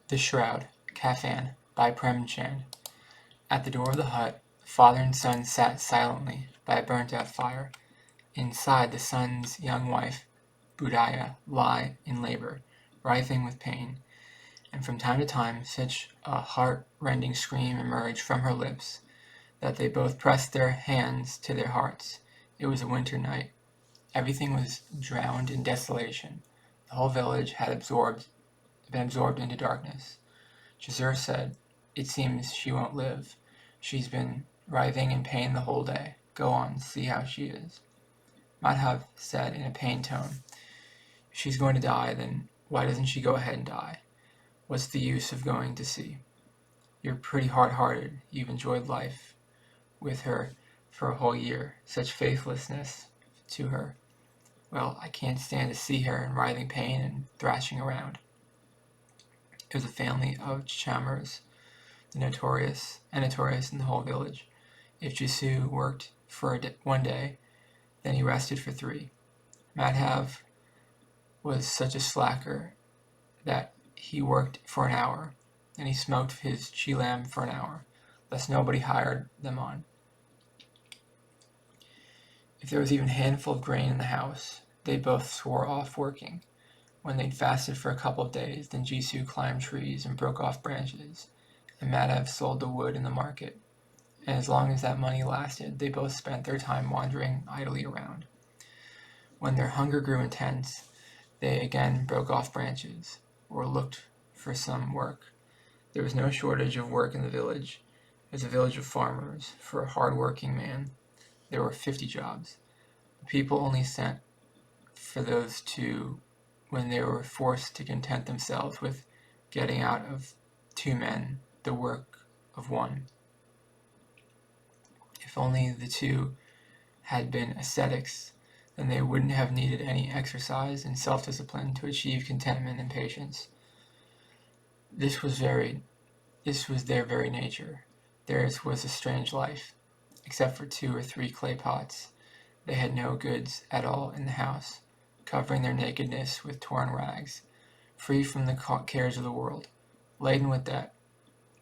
The Shroud, Kafan, by Premchand. At the door of the hut, father and son sat silently by a burnt-out fire. Inside, the son's young wife, Budaya, lay in labor, writhing with pain, and from time to time such a heart-rending scream emerged from her lips that they both pressed their hands to their hearts. It was a winter night. Everything was drowned in desolation. The whole village had been absorbed into darkness. Chazur said, "It seems she won't live. She's been writhing in pain the whole day. Go on, see how she is." Madhav said in a pained tone, "If she's going to die, then why doesn't she go ahead and die? What's the use of going to see? You're pretty hard-hearted. You've enjoyed life with her for a whole year. Such faithlessness to her. Well, I can't stand to see her in writhing pain and thrashing around." It was a family of Chamers, the notorious in the whole village. If Jisu worked for 1 day, then he rested for 3. Madhav was such a slacker that he worked for an hour, and he smoked his chilam for an hour, lest nobody hired them on. If there was even a handful of grain in the house, they both swore off working. When they'd fasted for a couple of days, then Jisu climbed trees and broke off branches, and Madhav sold the wood in the market. And as long as that money lasted, they both spent their time wandering idly around. When their hunger grew intense, they again broke off branches, or looked for some work. There was no shortage of work in the village. It was a village of farmers. For a hard-working man, there were 50 jobs. The people only sent for those 2 when they were forced to content themselves with getting out of 2 men the work of 1. If only the 2 had been ascetics, then they wouldn't have needed any exercise and self-discipline to achieve contentment and patience. This was their very nature. Theirs was a strange life. Except for 2 or 3 clay pots, they had no goods at all in the house, covering their nakedness with torn rags, free from the cares of the world. Laden with debt,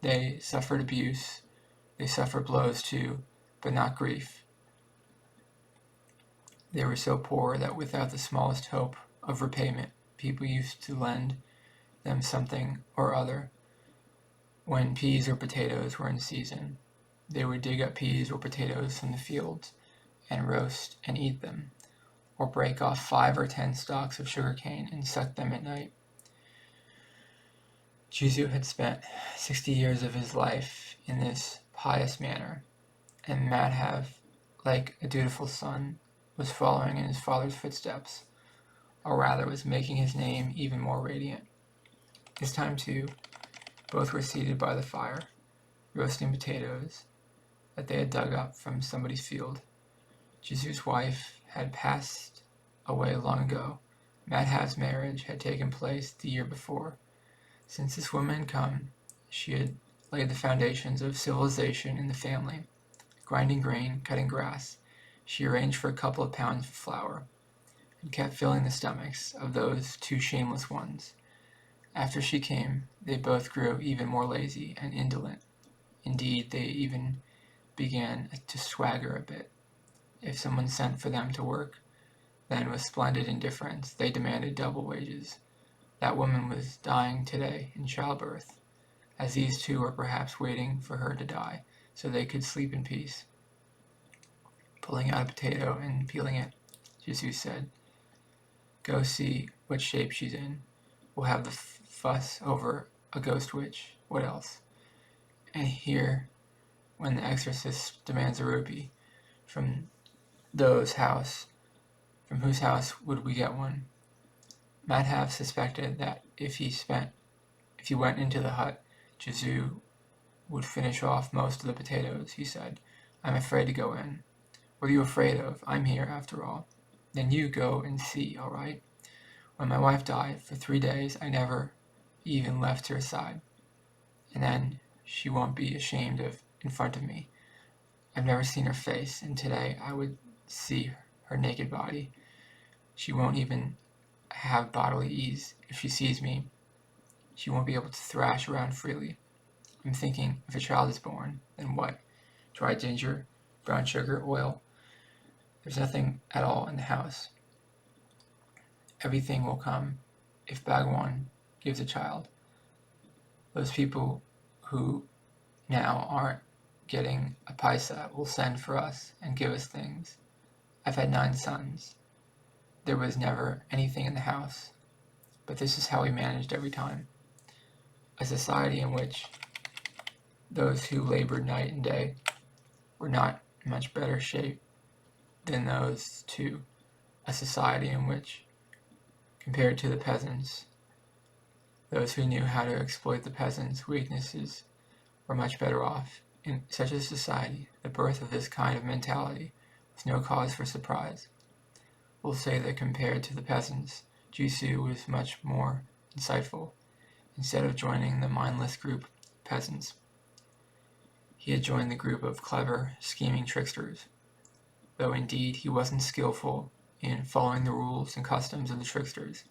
they suffered abuse, they suffered blows too, but not grief. They were so poor that without the smallest hope of repayment, people used to lend them something or other. When peas or potatoes were in season, they would dig up peas or potatoes from the fields and roast and eat them, or break off 5 or 10 stalks of sugarcane and suck them at night. Jisu had spent 60 years of his life in this pious manner, and Madhav, like a dutiful son, was following in his father's footsteps, or rather was making his name even more radiant. This time, too, both were seated by the fire, roasting potatoes that they had dug up from somebody's field. Jisu's wife had passed away long ago. Madhav's marriage had taken place the year before. Since this woman had come, she had laid the foundations of civilization in the family. Grinding grain, cutting grass, she arranged for a couple of pounds of flour, and kept filling the stomachs of those 2 shameless ones. After she came, they both grew even more lazy and indolent. Indeed, they even began to swagger a bit. If someone sent for them to work, then with splendid indifference they demanded double wages. That woman was dying today in childbirth, as these 2 were perhaps waiting for her to die so they could sleep in peace. Pulling out a potato and peeling it, Jisu said, "Go see what shape she's in. We'll have the fuss over a ghost witch. What else? And here, when the exorcist demands a rupee, from whose house would we get one?" Madhav suspected that if he went into the hut, Jisu would finish off most of the potatoes. He said, "I'm afraid to go in." "What are you afraid of? I'm here, after all." "Then you go and see, all right? When my wife died, for 3 days, I never even left her side. And then she won't be ashamed of in front of me. I've never seen her face, and today I would see her naked body. She won't even have bodily ease if she sees me. she won't be able to thrash around freely. I'm thinking, if a child is born, then what? Dry ginger, brown sugar, oil. There's nothing at all in the house. Everything will come if Bhagwan gives a child. Those people who now aren't getting a paisa will send for us and give us things. I've had 9 sons. There was never anything in the house, but this is how we managed every time. A society in which those who labored night and day were not in much better shape than those to a society in which, compared to the peasants, those who knew how to exploit the peasants' weaknesses were much better off. In such a society, the birth of this kind of mentality was no cause for surprise. We'll say that compared to the peasants, Jisoo was much more insightful. Instead of joining the mindless group of peasants, he had joined the group of clever, scheming tricksters, though indeed he wasn't skillful in following the rules and customs of the tricksters.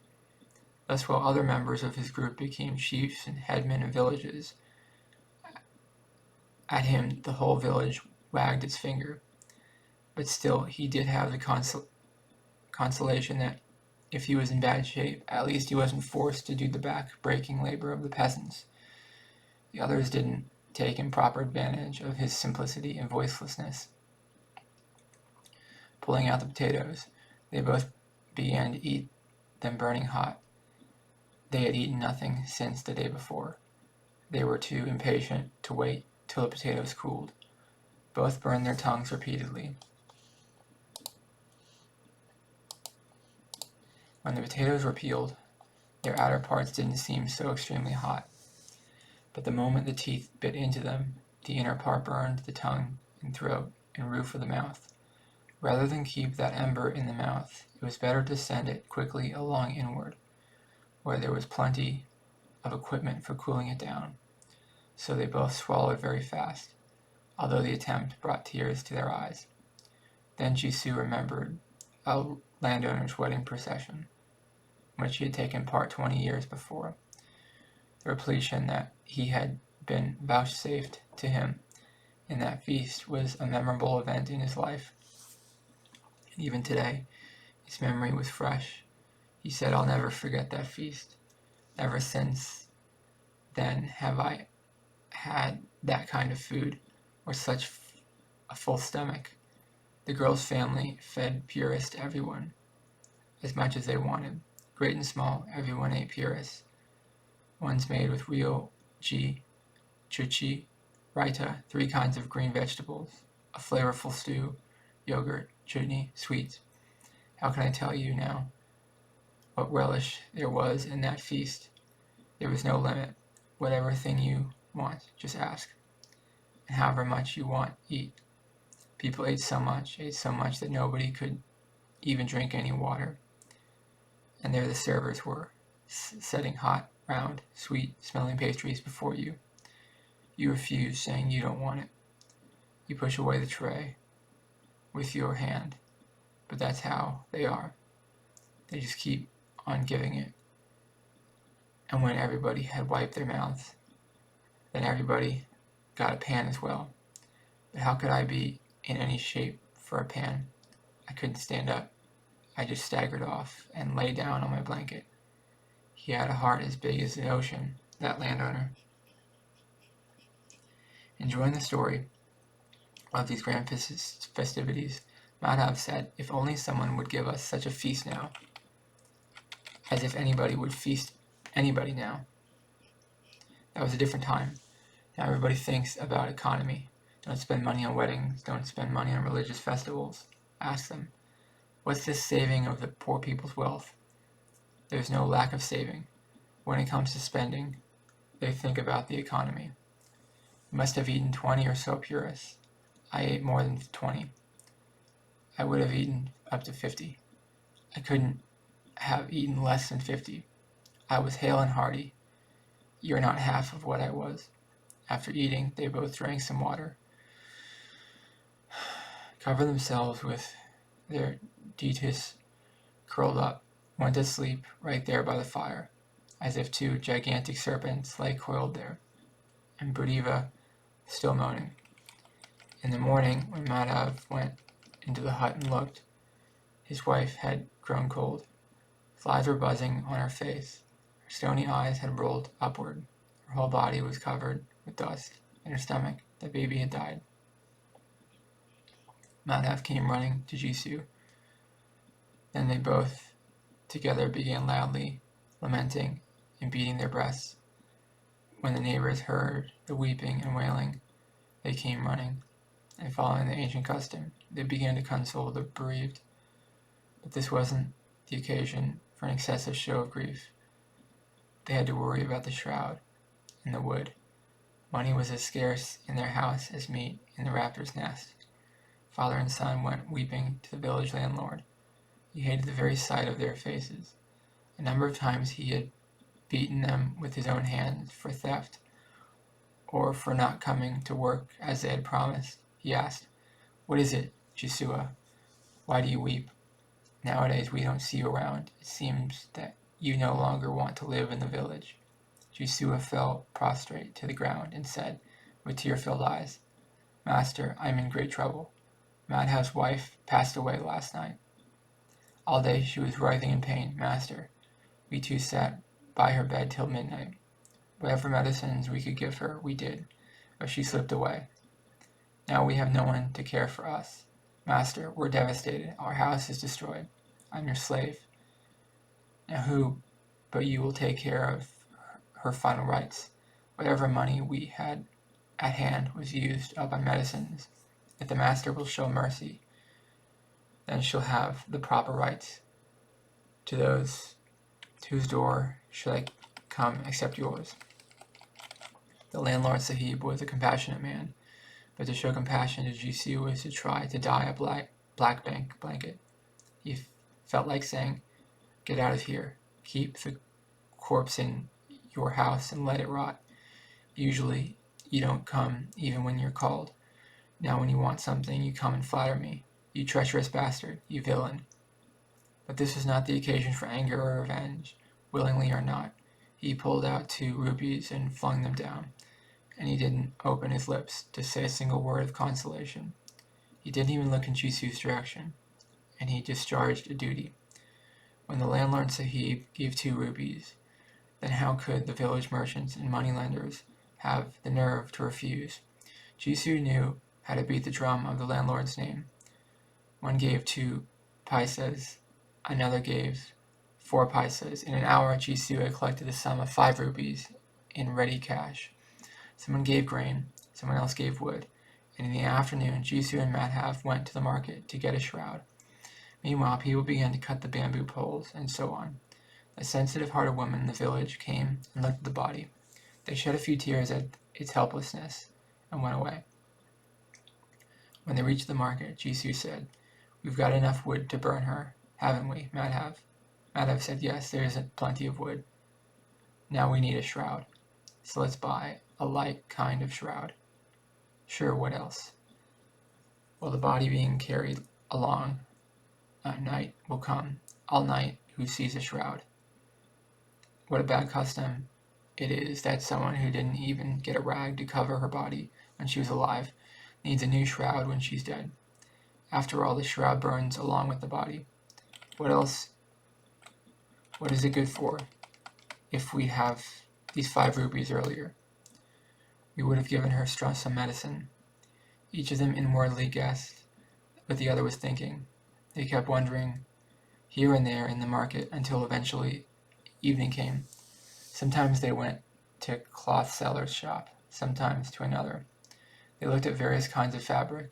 Thus, while other members of his group became chiefs and headmen of villages, at him the whole village wagged its finger. But still, he did have the consolation that if he was in bad shape, at least he wasn't forced to do the back-breaking labor of the peasants. The others didn't take improper advantage of his simplicity and voicelessness. Pulling out the potatoes, they both began to eat them burning hot. They had eaten nothing since the day before. They were too impatient to wait till the potatoes cooled. Both burned their tongues repeatedly. When the potatoes were peeled, their outer parts didn't seem so extremely hot. But the moment the teeth bit into them, the inner part burned the tongue and throat and roof of the mouth. Rather than keep that ember in the mouth, it was better to send it quickly along inward, where there was plenty of equipment for cooling it down. So they both swallowed very fast, although the attempt brought tears to their eyes. Then Jisoo remembered a landowner's wedding procession, in which he had taken part 20 years before. The repletion that he had been vouchsafed to him in that feast was a memorable event in his life. And even today, his memory was fresh. He said, "I'll never forget that feast. Ever since then have I had that kind of food, or such a full stomach." The girl's family fed puris to everyone, as much as they wanted. Great and small, everyone ate puris. One's made with real ghee, chuchi, raita, 3 kinds of green vegetables, a flavorful stew, yogurt, chutney, sweets. How can I tell you now what relish there was in that feast? There was no limit. Whatever thing you want, just ask. And however much you want, eat. People ate so much that nobody could even drink any water. And there the servers were, setting hot, round, sweet-smelling pastries before you. You refuse, saying you don't want it. You push away the tray with your hand, but that's how they are. They just keep on giving it. And when everybody had wiped their mouths, then everybody got a pan as well. But how could I be in any shape for a pan? I couldn't stand up. I just staggered off and lay down on my blanket. He had a heart as big as the ocean, that landowner. Enjoying the story of these grand festivities, Madhav said, "If only someone would give us such a feast now." As if anybody would feast anybody now. That was a different time. Now everybody thinks about economy. Don't spend money on weddings. Don't spend money on religious festivals. Ask them, what's this saving of the poor people's wealth? There's no lack of saving. When it comes to spending, they think about the economy. You must have eaten 20 or so puris. I ate more than 20. I would have eaten up to 50. I couldn't have eaten less than 50. I was hale and hearty. You're not half of what I was. After eating, they both drank some water, covered themselves with their dhetis, curled up, went to sleep right there by the fire. as if two gigantic serpents lay coiled there, and Budiva still moaning. In the morning, when Madhav went into the hut and looked, his wife had grown cold. Flies were buzzing on her face. Her stony eyes had rolled upward. Her whole body was covered with dust. In her stomach, the baby had died. Madhav came running to Jisoo. Then they both together began loudly lamenting and beating their breasts. When the neighbors heard the weeping and wailing, they came running, and following the ancient custom, they began to console the bereaved. But this wasn't the occasion for an excessive show of grief. They had to worry about the shroud and the wood. Money was as scarce in their house as meat in the raptor's nest. Father and son went weeping to the village landlord. He hated the very sight of their faces. A number of times he had beaten them with his own hands for theft, or for not coming to work as they had promised. He asked, "What is it, Jisoo? Why do you weep? Nowadays we don't see you around. It seems that you no longer want to live in the village." Jisoo fell prostrate to the ground and said, with tear-filled eyes, "Master, I am in great trouble. Madhav's wife passed away last night. All day she was writhing in pain. Master, we two sat by her bed till midnight. Whatever medicines we could give her, we did, but she slipped away. Now we have no one to care for us. Master, we're devastated. Our house is destroyed. I'm your slave. Now who but you will take care of her final rites? Whatever money we had at hand was used up on medicines. If the master will show mercy, then she'll have the proper rights. To those to whose door should I come except yours?" The landlord Sahib was a compassionate man, but to show compassion to Jisoo was to try to dye a black blanket. He felt like saying, "Get out of here. Keep the corpse in your house and let it rot. Usually you don't come even when you're called. Now when you want something, you come and flatter me. You treacherous bastard, you villain." But this was not the occasion for anger or revenge. Willingly or not, he pulled out 2 rupees and flung them down, and he didn't open his lips to say a single word of consolation. He didn't even look in Jisoo's direction, and he discharged a duty. When the landlord Sahib gave 2 rupees, then how could the village merchants and moneylenders have the nerve to refuse? Jisoo knew how to beat the drum of the landlord's name. One gave 2 paisas, another gave 4 paisas. In an hour, Jisoo had collected the sum of 5 rupees in ready cash. Someone gave grain, someone else gave wood, and in the afternoon, Jisoo and Madhav went to the market to get a shroud. Meanwhile, people began to cut the bamboo poles, and so on. A sensitive-hearted woman in the village came and looked at the body. They shed a few tears at its helplessness and went away. When they reached the market, Jisoo said, "We've got enough wood to burn her, haven't we, Madhav?" Madhav said, "Yes, there is plenty of wood. Now we need a shroud, so let's buy a light kind of shroud." "Sure, what else?" "Well, the body being carried along at night will come all night who sees a shroud. What a bad custom it is that someone who didn't even get a rag to cover her body when she was alive needs a new shroud when she's dead. After all, the shroud burns along with the body. What else? What is it good for? If we have these 5 rupees earlier, we would have given her some medicine." Each of them inwardly guessed what the other was thinking. They kept wandering here and there in the market until eventually evening came. Sometimes they went to a cloth seller's shop, sometimes to another. They looked at various kinds of fabric.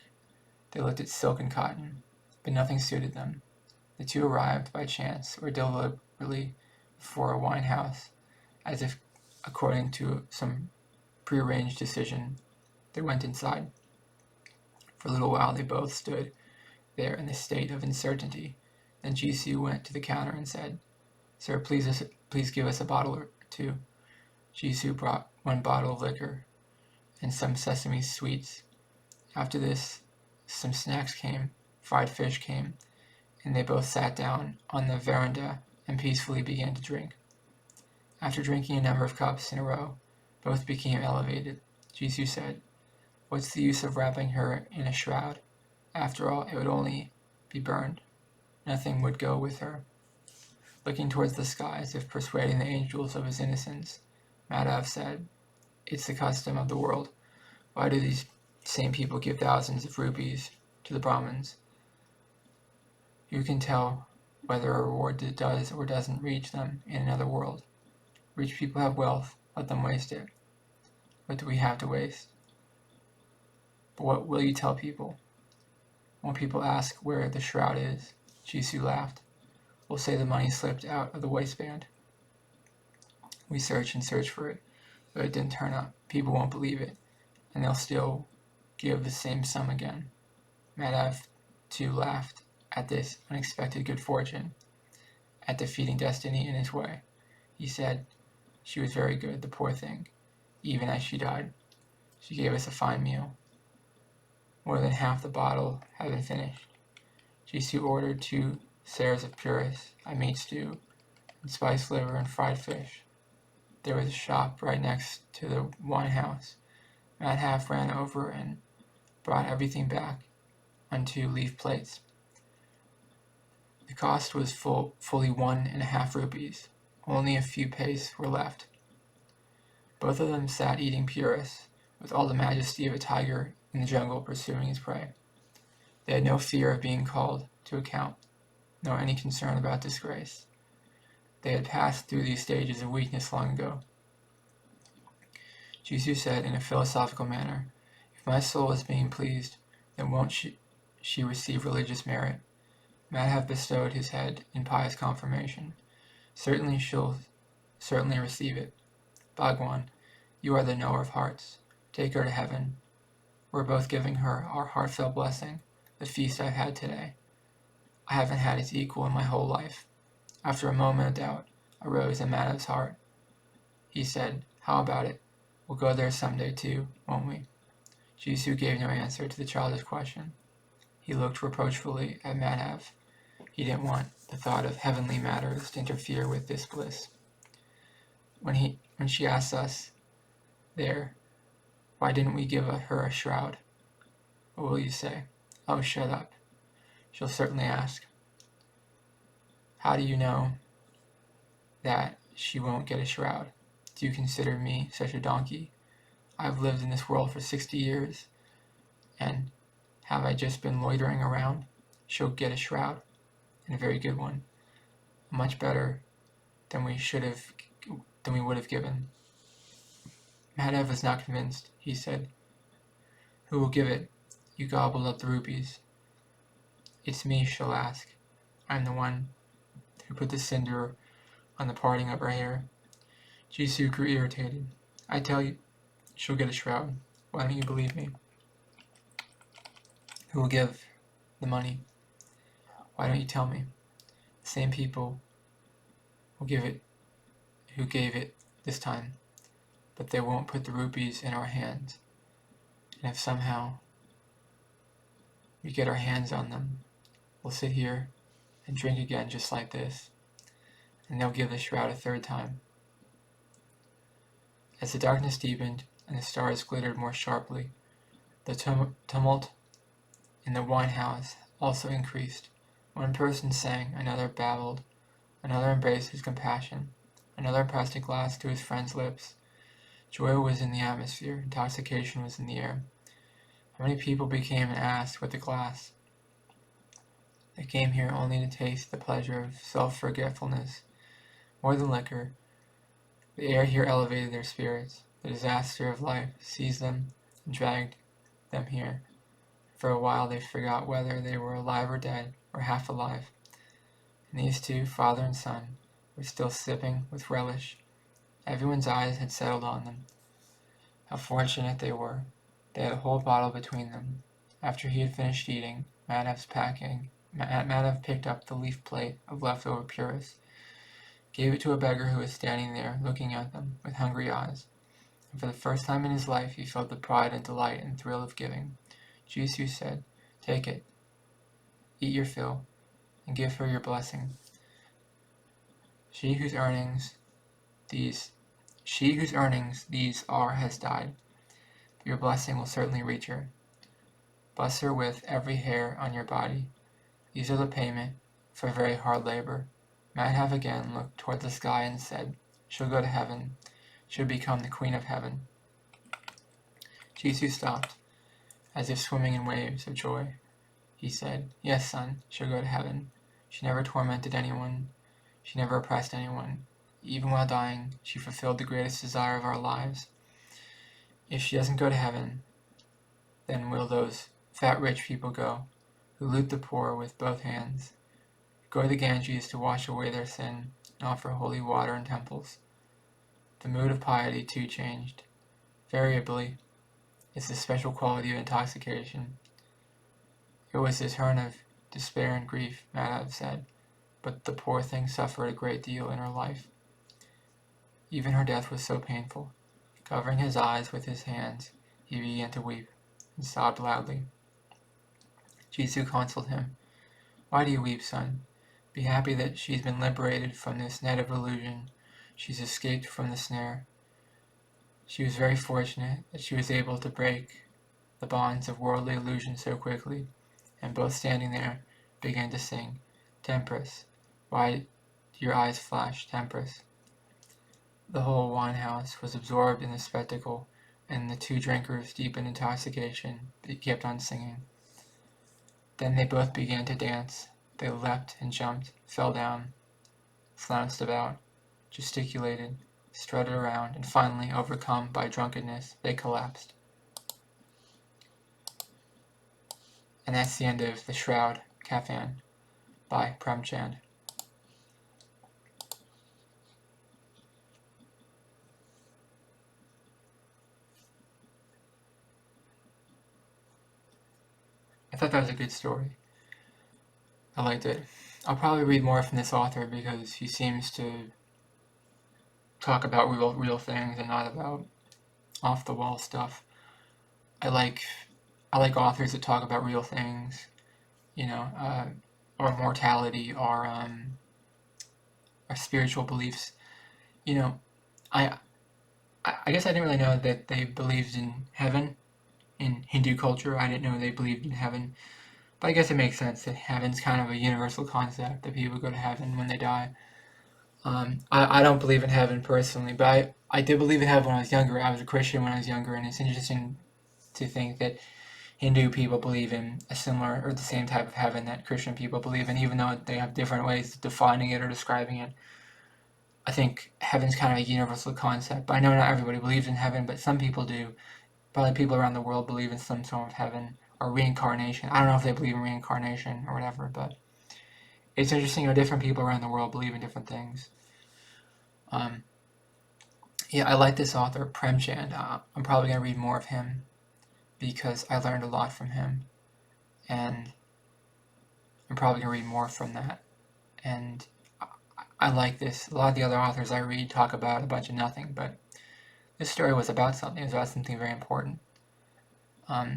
They looked at silk and cotton, but nothing suited them. The 2 arrived by chance or deliberately before a wine house, as if according to some prearranged decision. They went inside. For a little while they both stood there in a state of uncertainty. Then Jisoo went to the counter and said, "Sir, please give us a bottle or 2. Jisoo brought 1 bottle of liquor and some sesame sweets. After this, some snacks came, fried fish came, and they both sat down on the veranda and peacefully began to drink. After drinking a number of cups in a row, both became elevated. Jisoo said, "What's the use of wrapping her in a shroud? After all, it would only be burned. Nothing would go with her." Looking towards the sky as if persuading the angels of his innocence, Madhav said, "It's the custom of the world. Why do these same people give thousands of rupees to the Brahmins? Who can tell whether a reward does or doesn't reach them in another world? Rich people have wealth, let them waste it. What do we have to waste? But what will you tell people? When people ask where the shroud is," Jisoo laughed, "we'll say the money slipped out of the waistband. We search and search for it, but it didn't turn up. People won't believe it, and they'll still give the same sum again." Madhav, too, laughed at this unexpected good fortune, at defeating destiny in his way. He said, "She was very good, the poor thing. Even as she died, she gave us a fine meal." More than half the bottle had been finished. Jisoo ordered 2 sairs of puris, a meat stew, and spiced liver and fried fish. There was a shop right next to the wine house. Madhav ran over and brought everything back on 2 leaf plates. The cost was fully 1.5 rupees. Only a few paise were left. Both of them sat eating puris, with all the majesty of a tiger in the jungle pursuing his prey. They had no fear of being called to account, nor any concern about disgrace. They had passed through these stages of weakness long ago. Jisoo said in a philosophical manner, "If my soul is being pleased, then won't she receive religious merit?" Madhav bestowed his head in pious confirmation. "Certainly she'll receive it. Bhagwan, you are the knower of hearts. Take her to heaven. We're both giving her our heartfelt blessing. The feast I've had today, I haven't had its equal in my whole life." After a moment of doubt arose in Madhav's heart. He said, "How about it? We'll go there someday too, won't we?" Jisoo gave no answer to the childish question. He looked reproachfully at Madhav. He didn't want the thought of heavenly matters to interfere with this bliss. When she asked us there, why didn't we give her a shroud? What will you say? Oh, shut up. She'll certainly ask. How do you know that she won't get a shroud? Do you consider me such a donkey? I've lived in this world for 60 years, and have I just been loitering around? She'll get a shroud, and a very good one, much better than we would have given. Madhav was not convinced. He said, "Who will give it? You gobbled up the rupees." "It's me she'll ask. I'm the one who put the cinder on the parting of her hair." Jisoo grew irritated. "I tell you, she'll get a shroud. Why don't you believe me?" "Who will give the money? Why don't you tell me?" "The same people who gave it this time, but they won't put the rupees in our hands. And if somehow we get our hands on them, we'll sit here and drink again just like this, and they'll give the shroud a 3rd time." As the darkness deepened and the stars glittered more sharply, the tumult in the wine house also increased. One person sang, another babbled, another embraced his compassion, another pressed a glass to his friend's lips. Joy was in the atmosphere, intoxication was in the air. How many people came and asked with the glass? They came here only to taste the pleasure of self-forgetfulness. More than liquor, the air here elevated their spirits. The disaster of life seized them and dragged them here. For a while they forgot whether they were alive or dead, or half alive. And these 2, father and son, were still sipping with relish. Everyone's eyes had settled on them. How fortunate they were. They had a whole bottle between them. After he had finished eating, Madhav picked up the leaf plate of leftover puris, gave it to a beggar who was standing there looking at them with hungry eyes, and for the first time in his life he felt the pride and delight and thrill of giving. Jisoo said, "Take it, eat your fill, and give her your blessing. She whose earnings She whose earnings these are has died. Your blessing will certainly reach her. Bless her with every hair on your body. These are the payment for very hard labor. Madhav again looked toward the sky and said, she'll go to heaven. She'll become the queen of heaven. Jisoo stopped, as if swimming in waves of joy. He said, yes, son, she'll go to heaven. She never tormented anyone. She never oppressed anyone. Even while dying, she fulfilled the greatest desire of our lives. If she doesn't go to heaven, then will those fat rich people go, who loot the poor with both hands, go to the Ganges to wash away their sin and offer holy water in temples. The mood of piety, too, changed. Variably, it's the special quality of intoxication. It was this turn of despair and grief, Madhav said, but the poor thing suffered a great deal in her life. Even her death was so painful. Covering his eyes with his hands, he began to weep and sobbed loudly. Jisoo consoled him. Why do you weep, son? Be happy that she's been liberated from this net of illusion. She's escaped from the snare. She was very fortunate that she was able to break the bonds of worldly illusion so quickly, and both standing there began to sing, Temptress, why do your eyes flash, Temptress? The whole wine house was absorbed in the spectacle, and the two drinkers, deep in intoxication, kept on singing. Then they both began to dance. They leapt and jumped, fell down, flounced about, gesticulated, strutted around, and finally, overcome by drunkenness, they collapsed. And that's the end of The Shroud, Kafan, by Premchand. I thought that was a good story. I liked it. I'll probably read more from this author because he seems to talk about real things and not about off the wall stuff. I like authors that talk about real things, or mortality, or spiritual beliefs. I guess I didn't really know that they believed in heaven. In Hindu culture, I didn't know they believed in heaven. But I guess it makes sense that heaven's kind of a universal concept, that people go to heaven when they die. I don't believe in heaven personally, but I did believe in heaven when I was younger. I was a Christian when I was younger, and it's interesting to think that Hindu people believe in a similar or the same type of heaven that Christian people believe in, even though they have different ways of defining it or describing it. I think heaven's kind of a universal concept. I know not everybody believes in heaven, but some people do. Probably people around the world believe in some sort of heaven or reincarnation. I don't know if they believe in reincarnation or whatever, but it's interesting how different people around the world believe in different things. Yeah, I like this author, Premchand. I'm probably going to read more of him because I learned a lot from him, and I'm probably going to read more from that. And I like this. A lot of the other authors I read talk about a bunch of nothing, but this story was about something. It was about something very important. A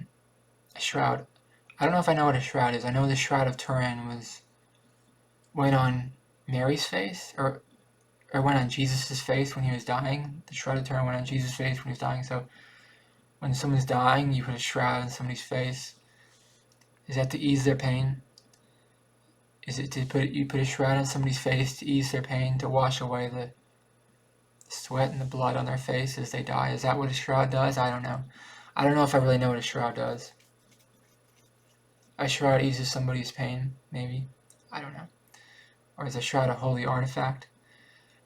shroud. I don't know if I know what a shroud is. I know the Shroud of Turin went on Mary's face, or went on Jesus' face when he was dying. The Shroud of Turin went on Jesus' face when he was dying. So when someone's dying, you put a shroud on somebody's face. Is that to ease their pain? Is it you put a shroud on somebody's face to ease their pain, to wash away the sweat and the blood on their face as they die? Is that what a shroud does? I don't know. I don't know if I really know what a shroud does. A shroud eases somebody's pain, maybe. I don't know. Or is a shroud a holy artifact?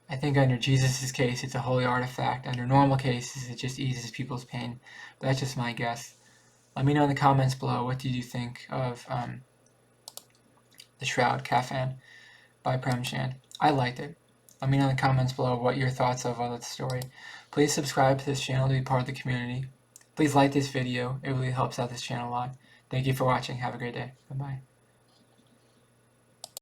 I think under Jesus' case, it's a holy artifact. Under normal cases, it just eases people's pain. But that's just my guess. Let me know in the comments below, what did you think of The Shroud, Kafan, by Premchand. I liked it. Let me know in the comments below what your thoughts of the story. Please subscribe to this channel to be part of the community. Please like this video. It really helps out this channel a lot. Thank you for watching. Have a great day. Bye-bye.